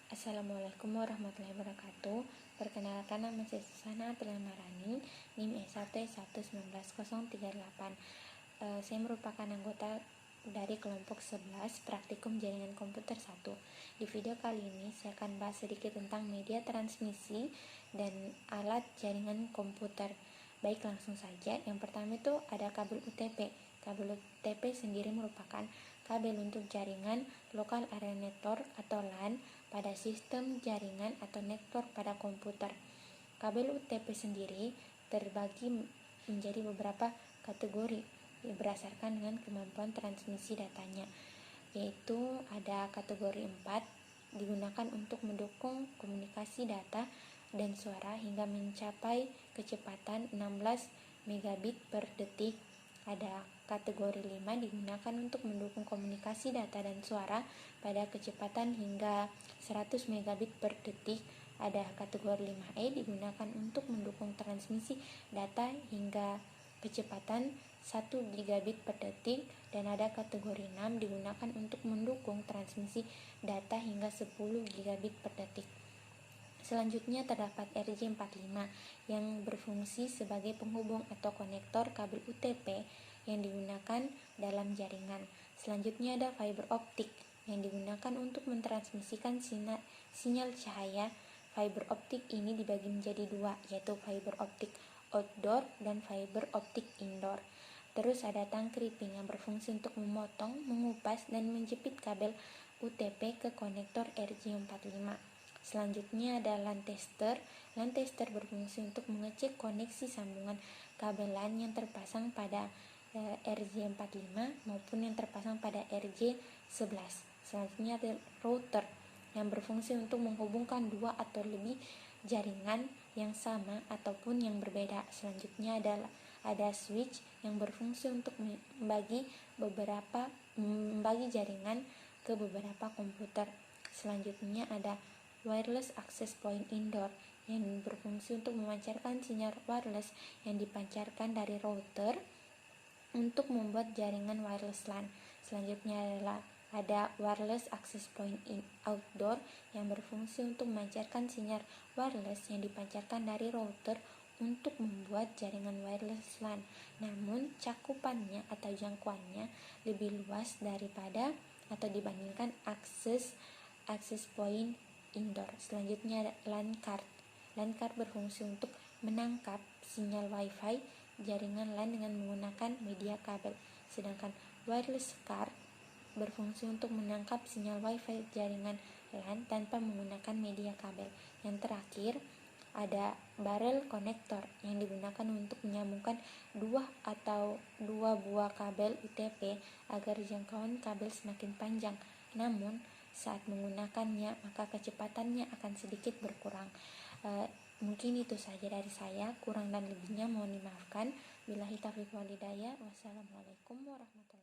Assalamualaikum warahmatullahi wabarakatuh. Perkenalkan, nama saya Susana Trilamarani, NIM S1T1919038. Saya merupakan anggota dari kelompok 11 Praktikum Jaringan Komputer 1. Di video kali ini saya akan bahas sedikit tentang media transmisi dan alat jaringan komputer. Baik, langsung saja. Yang pertama itu ada kabel UTP. Kabel UTP sendiri merupakan kabel untuk jaringan Local Area Network atau LAN pada sistem jaringan atau network pada komputer. Kabel UTP sendiri terbagi menjadi beberapa kategori berdasarkan dengan kemampuan transmisi datanya, yaitu ada kategori 4 digunakan untuk mendukung komunikasi data dan suara hingga mencapai kecepatan 16 megabit per detik. Ada kategori 5 digunakan untuk mendukung komunikasi data dan suara pada kecepatan hingga 100 megabit per detik. Ada kategori 5E digunakan untuk mendukung transmisi data hingga kecepatan 1 gigabit per detik, dan ada kategori 6 digunakan untuk mendukung transmisi data hingga 10 gigabit per detik. Selanjutnya terdapat RJ45 yang berfungsi sebagai penghubung atau konektor kabel UTP yang digunakan dalam jaringan. Selanjutnya ada fiber optik yang digunakan untuk mentransmisikan sinyal cahaya. Fiber optik ini dibagi menjadi dua, yaitu fiber optik outdoor dan fiber optik indoor. Terus ada tang crimping yang berfungsi untuk memotong, mengupas, dan menjepit kabel UTP ke konektor RJ45. Selanjutnya ada LAN tester. LAN tester berfungsi untuk mengecek koneksi sambungan kabel LAN yang terpasang pada RJ45 maupun yang terpasang pada RJ11. Selanjutnya ada router yang berfungsi untuk menghubungkan dua atau lebih jaringan yang sama ataupun yang berbeda. Selanjutnya ada switch yang berfungsi untuk membagi jaringan ke beberapa komputer. Selanjutnya ada wireless access point indoor yang berfungsi untuk memancarkan sinyal wireless yang dipancarkan dari router untuk membuat jaringan wireless LAN. Selanjutnya adalah ada wireless access point outdoor yang berfungsi untuk memancarkan sinyal wireless yang dipancarkan dari router untuk membuat jaringan wireless LAN. Namun cakupannya atau jangkauannya lebih luas daripada atau dibandingkan access point indoor. Selanjutnya ada LAN card. LAN card berfungsi untuk menangkap sinyal Wi-Fi jaringan LAN dengan menggunakan media kabel. Sedangkan wireless card berfungsi untuk menangkap sinyal Wi-Fi jaringan LAN tanpa menggunakan media kabel. Yang terakhir ada barrel connector yang digunakan untuk menyambungkan dua buah kabel UTP agar jangkauan kabel semakin panjang. Namun saat menggunakannya maka kecepatannya akan sedikit berkurang. Mungkin itu saja dari saya, kurang dan lebihnya mohon dimaafkan. Billahi taufiq wal hidayah. Wassalamualaikum warahmatullahi wabarakatuh.